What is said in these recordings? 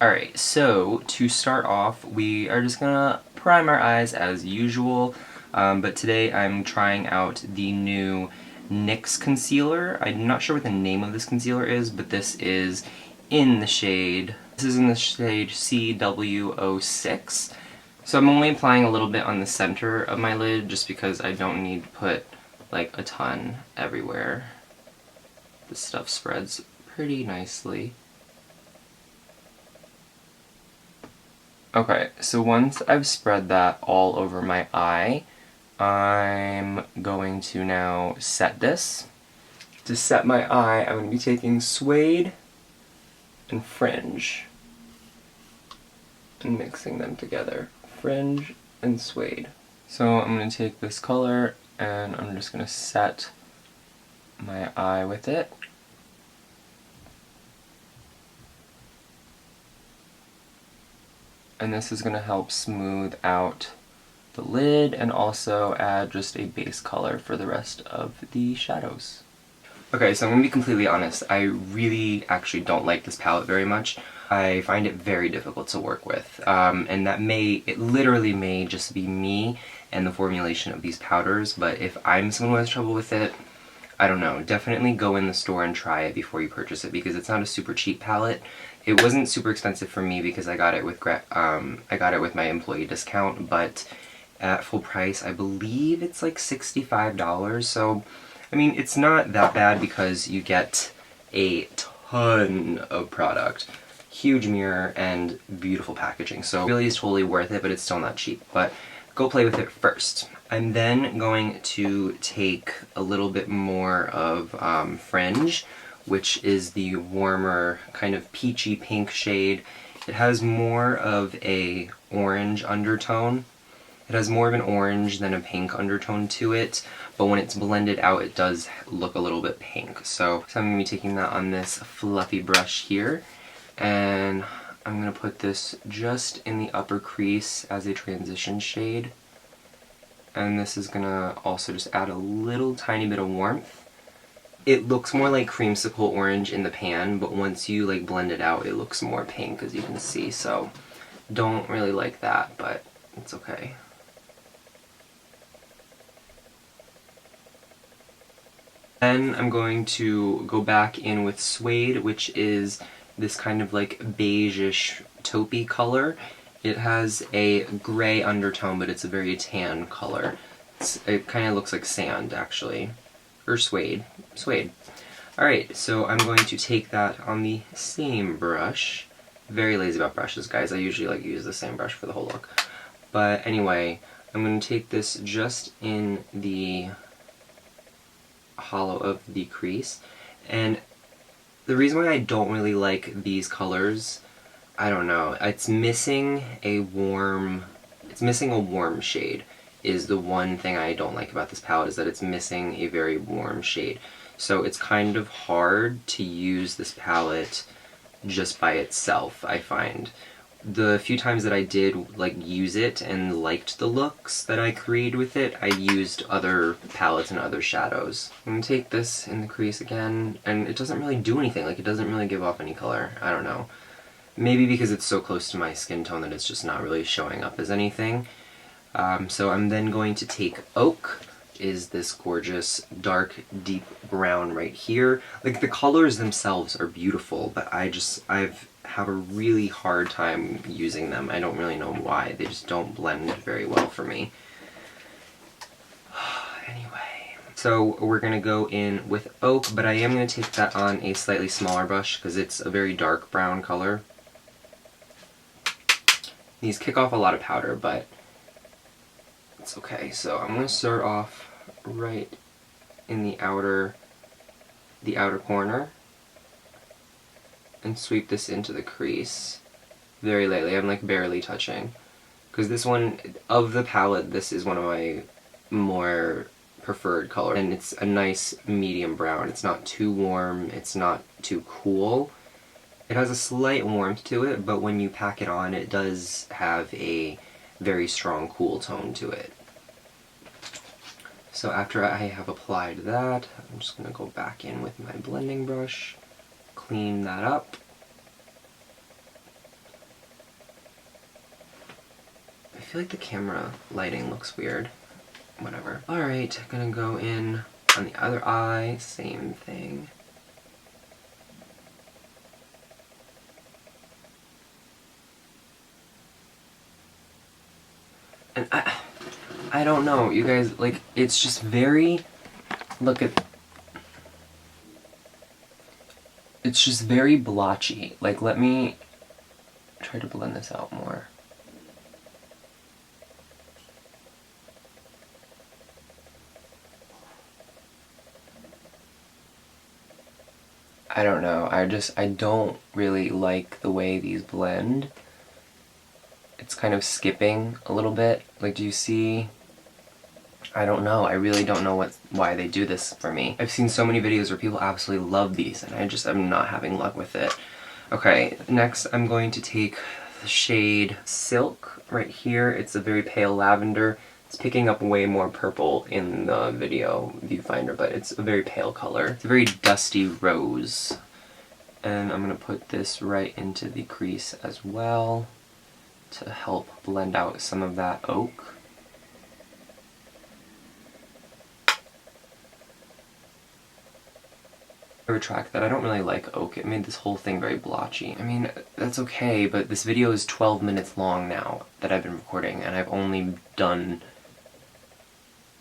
Alright, so to start off, we are just gonna prime our eyes as usual, but today I'm trying out the new NYX concealer. I'm not sure what the name of this concealer is, but this is in the shade CW06. So I'm only applying a little bit on the center of my lid just because I don't need to put like a ton everywhere. This stuff spreads pretty nicely. Okay, so once I've spread that all over my eye, I'm going to now set this. To set my eye, I'm going to be taking Suede and Fringe and mixing them together. Fringe and Suede. So I'm going to take this color and I'm just going to set my eye with it. And this is going to help smooth out the lid and also add just a base color for the rest of the shadows. Okay, so I'm going to be completely honest. I really actually don't like this palette very much. I find it very difficult to work with. And it literally may just be me and the formulation of these powders, but if I'm someone who has trouble with it, I don't know, definitely go in the store and try it before you purchase it because it's not a super cheap palette. It wasn't super expensive for me because I got it with my employee discount, but at full price I believe it's like $65. So I mean, it's not that bad because you get a ton of product. Huge mirror and beautiful packaging. So it really is totally worth it, but it's still not cheap. But go play with it first. I'm then going to take a little bit more of Fringe, which is the warmer kind of peachy pink shade. It has more of a orange undertone. It has more of an orange than a pink undertone to it, but when it's blended out it does look a little bit pink. So I'm going to be taking that on this fluffy brush here, and I'm going to put this just in the upper crease as a transition shade. And this is going to also just add a little tiny bit of warmth. It looks more like creamsicle orange in the pan, but once you like blend it out it looks more pink, as you can see, so don't really like that, but it's okay. Then I'm going to go back in with Suede, which is this kind of like beige-ish taupey color. It has a gray undertone, but it's a very tan color. It kind of looks like sand, actually. Or suede. Suede. Alright, so I'm going to take that on the same brush. Very lazy about brushes, guys. I usually like use the same brush for the whole look. But anyway, I'm going to take this just in the hollow of the crease. And the reason why I don't really like these colors, I don't know, it's missing a warm shade is the one thing I don't like about this palette, is that it's missing a very warm shade. So it's kind of hard to use this palette just by itself, I find. The few times that I did like use it and liked the looks that I created with it, I used other palettes and other shadows. I'm going to take this in the crease again, and it doesn't really do anything, like it doesn't really give off any color, I don't know. Maybe because it's so close to my skin tone that it's just not really showing up as anything. So I'm then going to take Oak, is this gorgeous dark deep brown right here. Like the colors themselves are beautiful, but I've have a really hard time using them. I don't really know why. They just don't blend very well for me. Anyway, so we're going to go in with Oak, but I am going to take that on a slightly smaller brush because it's a very dark brown color. These kick off a lot of powder, but it's okay. So I'm going to start off right in the outer corner and sweep this into the crease very lightly. I'm like barely touching, because this one, of the palette, this is one of my more preferred colors, and it's a nice medium brown. It's not too warm, it's not too cool. It has a slight warmth to it, but when you pack it on, it does have a very strong cool tone to it. So after I have applied that, I'm just going to go back in with my blending brush, clean that up, feel like the camera lighting looks weird. Whatever. Alright, gonna go in on the other eye, same thing. And I don't know, you guys, like, it's just very, look at, it's just very blotchy. Like, let me try to blend this out more. I don't know, I don't really like the way these blend. It's kind of skipping a little bit. Like, do you see? I don't know. I really don't know why they do this for me. I've seen so many videos where people absolutely love these, and I'm not having luck with it. Okay, next I'm going to take the shade Silk right here. It's a very pale lavender. It's picking up way more purple in the video viewfinder, but it's a very pale color. It's a very dusty rose. And I'm going to put this right into the crease as well to help blend out some of that oak. I retract that. I don't really like oak. It made this whole thing very blotchy. I mean, that's okay, but this video is 12 minutes long now that I've been recording, and I've only done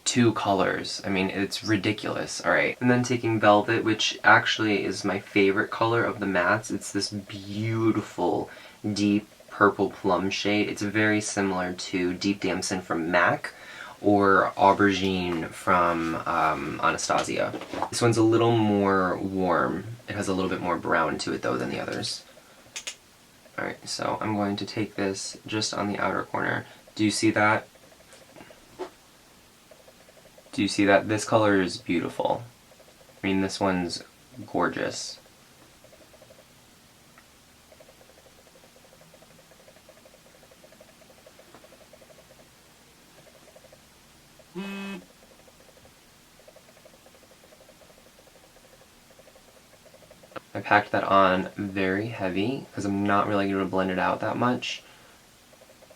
2 colors. I mean, it's ridiculous. Alright, and then taking Velvet, which actually is my favorite color of the mattes. It's this beautiful, deep purple plum shade. It's very similar to Deep Damson from MAC, or Aubergine from Anastasia. This one's a little more warm. It has a little bit more brown to it though than the others. Alright, so I'm going to take this just on the outer corner. Do you see that? Do you see that? This color is beautiful. I mean, this one's gorgeous. I packed that on very heavy because I'm not really going to blend it out that much,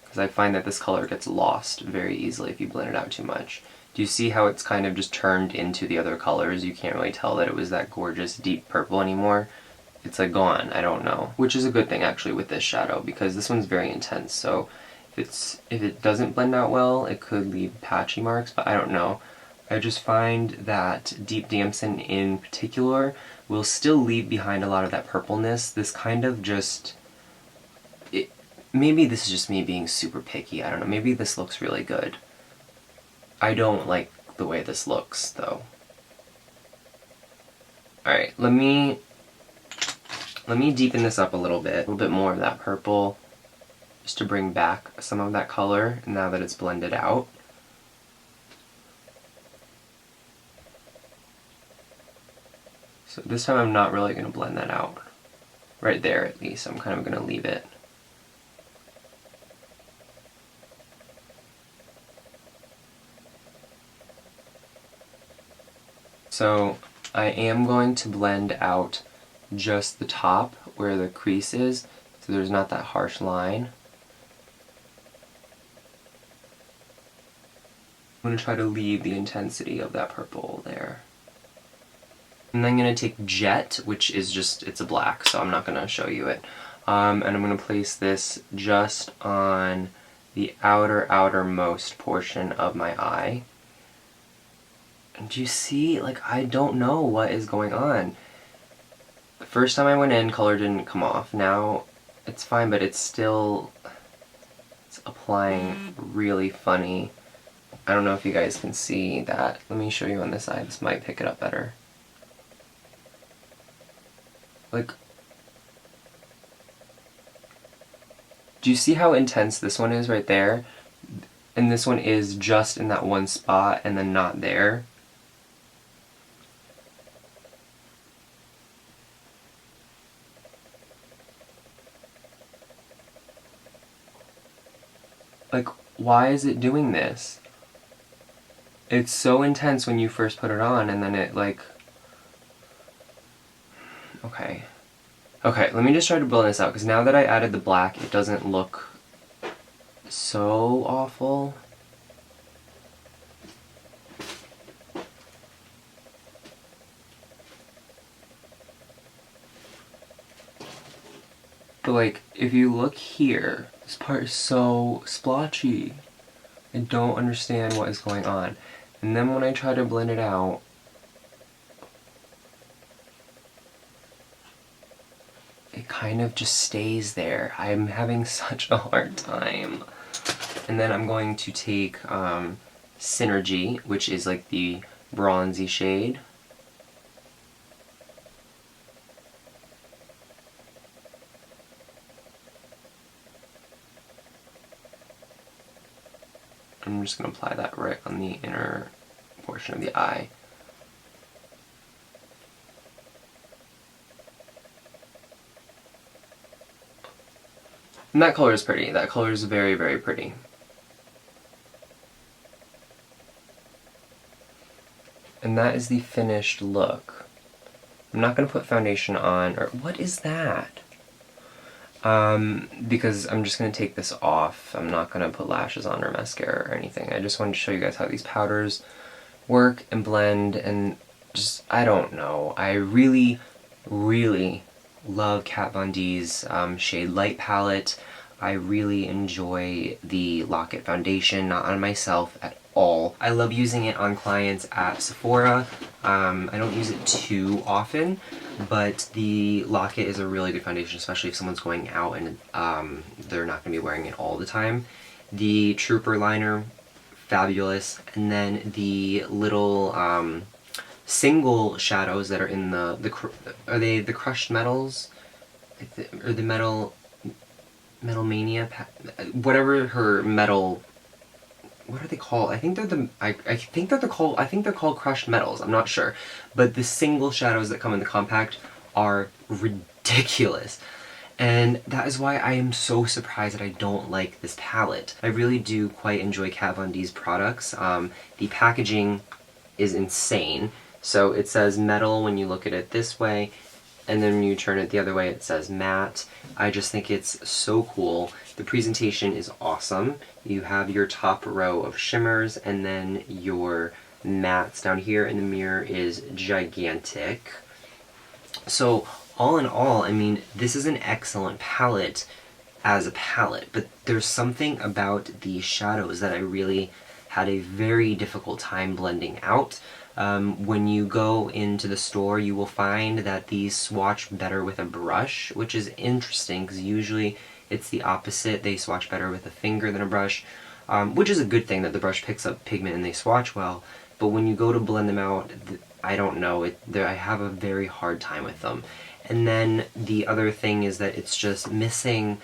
because I find that this color gets lost very easily if you blend it out too much. Do you see how it's kind of just turned into the other colors? You can't really tell that it was that gorgeous deep purple anymore. It's like gone, I don't know. Which is a good thing actually with this shadow, because this one's very intense, so if it doesn't blend out well, it could leave patchy marks, but I don't know. I just find that Deep Damson in particular will still leave behind a lot of that purpleness. This kind of just... maybe this is just me being super picky, I don't know. Maybe this looks really good. I don't like the way this looks, though. Alright, let me deepen this up a little bit more of that purple, just to bring back some of that color now that it's blended out. So this time I'm not really going to blend that out. Right there at least, I'm kind of going to leave it. So I am going to blend out just the top where the crease is, so there's not that harsh line. I'm going to try to leave the intensity of that purple there. And then I'm going to take Jet, which is just, it's a black, so I'm not going to show you it. And I'm going to place this just on the outermost portion of my eye. And do you see, like, I don't know what is going on. The first time I went in, color didn't come off. Now it's fine, but it's applying really funny. I don't know if you guys can see that. Let me show you on this side. This might pick it up better. Like, do you see how intense this one is right there? And this one is just in that one spot and then not there. Like, why is it doing this? It's so intense when you first put it on, and then it, like... Okay. Okay, let me just try to blend this out, because now that I added the black, it doesn't look so awful. But like, if you look here, this part is so splotchy. I don't understand what is going on. And then when I try to blend it out, it kind of just stays there. I'm having such a hard time. And then I'm going to take Synergy, which is like the bronzy shade. I'm just going to apply that right on the inner portion of the eye. And that color is pretty. That color is very, very pretty. And that is the finished look. I'm not going to put foundation on, or what is that? Because I'm just going to take this off. I'm not going to put lashes on or mascara or anything. I just wanted to show you guys how these powders work and blend, and just, I don't know. I really, really love Kat Von D's Shade Light palette. I really enjoy the Lock It foundation, not on myself at all. I love using it on clients at Sephora. I don't use it too often, but the Lock It is a really good foundation, especially if someone's going out and they're not going to be wearing it all the time. The Trooper liner, fabulous. And then the little single shadows that are in are they the Crushed Metals? Or the MetalMatte, whatever her metal, what are they called? I think they're called Crushed Metals. I'm not sure, but the single shadows that come in the compact are ridiculous, and that is why I am so surprised that I don't like this palette. I really do quite enjoy Kat Von D's products. The packaging is insane. So it says metal when you look at it this way, and then when you turn it the other way it says matte. I just think it's so cool. The presentation is awesome. You have your top row of shimmers, and then your mattes down here, and the mirror is gigantic. So all in all, I mean, this is an excellent palette as a palette, but there's something about the shadows that I really had a very difficult time blending out. When you go into the store, you will find that these swatch better with a brush, which is interesting because usually it's the opposite. They swatch better with a finger than a brush, which is a good thing that the brush picks up pigment and they swatch well. But when you go to blend them out, I don't know, I have a very hard time with them. And then the other thing is that it's just missing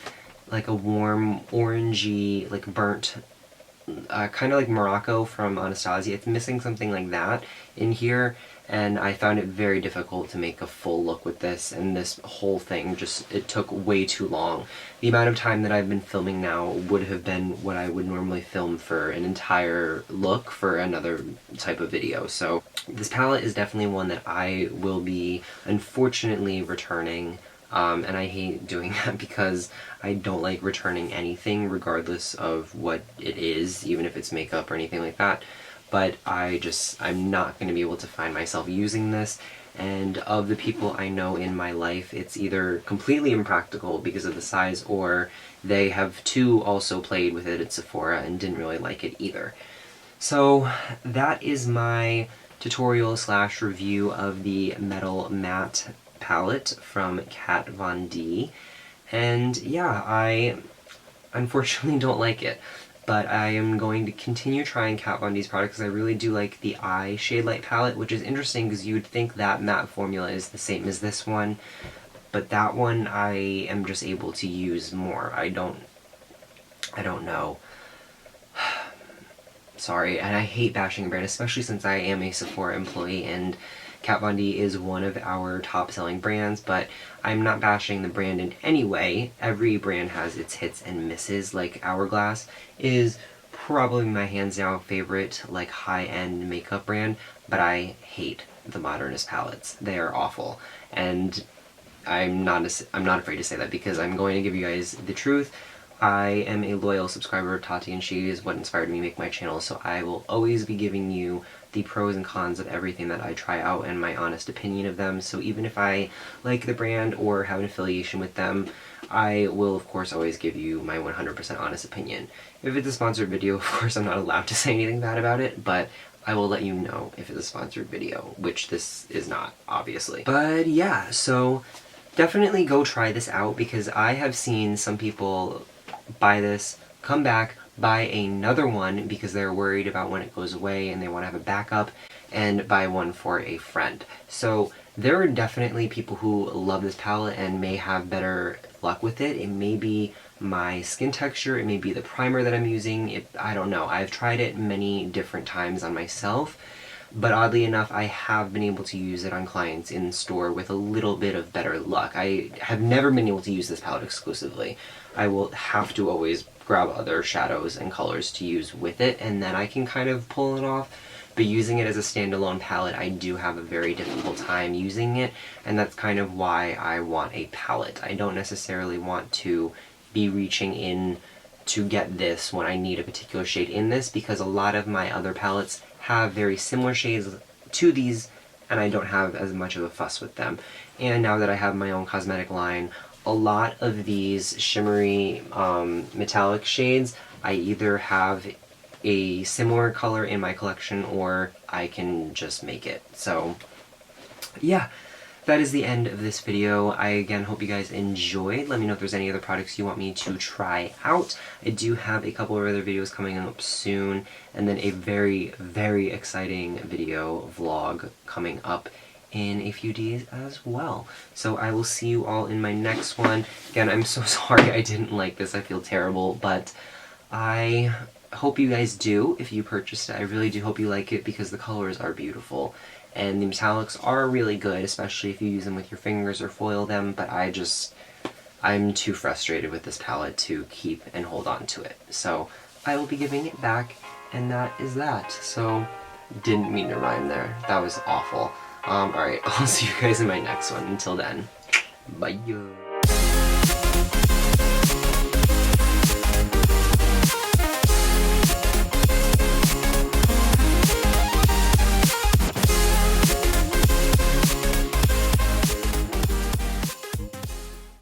like a warm orangey, like burnt, kind of like Morocco from Anastasia. It's missing something like that in here, and I found it very difficult to make a full look with this, and this whole thing just, it took way too long. The amount of time that I've been filming now would have been what I would normally film for an entire look for another type of video. So this palette is definitely one that I will be unfortunately returning. And I hate doing that because I don't like returning anything regardless of what it is, even if it's makeup or anything like that. But I'm not going to be able to find myself using this, and of the people I know in my life, it's either completely impractical because of the size, or they have too also played with it at Sephora and didn't really like it either. So that is my tutorial / review of the MetalMatte Palette from Kat Von D. And yeah, I unfortunately don't like it, but I am going to continue trying Kat Von D's products because I really do like the Eye Shade Light palette, which is interesting because you would think that matte formula is the same as this one, but that one I am just able to use more. I don't know. Sorry, and I hate bashing a brand, especially since I am a Sephora employee and Kat Von D is one of our top selling brands, but I'm not bashing the brand in any way. Every brand has its hits and misses. Like Hourglass is probably my hands down favorite like high-end makeup brand, but I hate the Modernist palettes. They are awful, and I'm not afraid to say that because I'm going to give you guys the truth. I am a loyal subscriber of Tati, and she is what inspired me to make my channel, so I will always be giving you the pros and cons of everything that I try out and my honest opinion of them. So even if I like the brand or have an affiliation with them, I will of course always give you my 100% honest opinion. If it's a sponsored video, of course I'm not allowed to say anything bad about it, but I will let you know if it's a sponsored video, which this is not, obviously. But yeah, so definitely go try this out, because I have seen some people buy this, come back, buy another one because they're worried about when it goes away and they want to have a backup, and buy one for a friend. So there are definitely people who love this palette and may have better luck with it. It may be my skin texture, it may be the primer that I'm using, I don't know. I've tried it many different times on myself, but oddly enough I have been able to use it on clients in store with a little bit of better luck. I have never been able to use this palette exclusively. I will have to always grab other shadows and colors to use with it, and then I can kind of pull it off. But using it as a standalone palette, I do have a very difficult time using it, and that's kind of why I want a palette. I don't necessarily want to be reaching in to get this when I need a particular shade in this, because a lot of my other palettes have very similar shades to these, and I don't have as much of a fuss with them. And now that I have my own cosmetic line, a lot of these shimmery metallic shades, I either have a similar color in my collection or I can just make it. So yeah, that is the end of this video. I again hope you guys enjoyed. Let me know if there's any other products you want me to try out. I do have a couple of other videos coming up soon, and then a very, very exciting video vlog coming up in a few days as well. So I will see you all in my next one. Again, I'm so sorry I didn't like this. I feel terrible, but I hope you guys do if you purchased it. I really do hope you like it, because the colors are beautiful and the metallics are really good, especially if you use them with your fingers or foil them, but I'm too frustrated with this palette to keep and hold on to it. So I will be giving it back, and that is that. So didn't mean to rhyme there. That was awful. Alright, I'll see you guys in my next one. Until then, bye.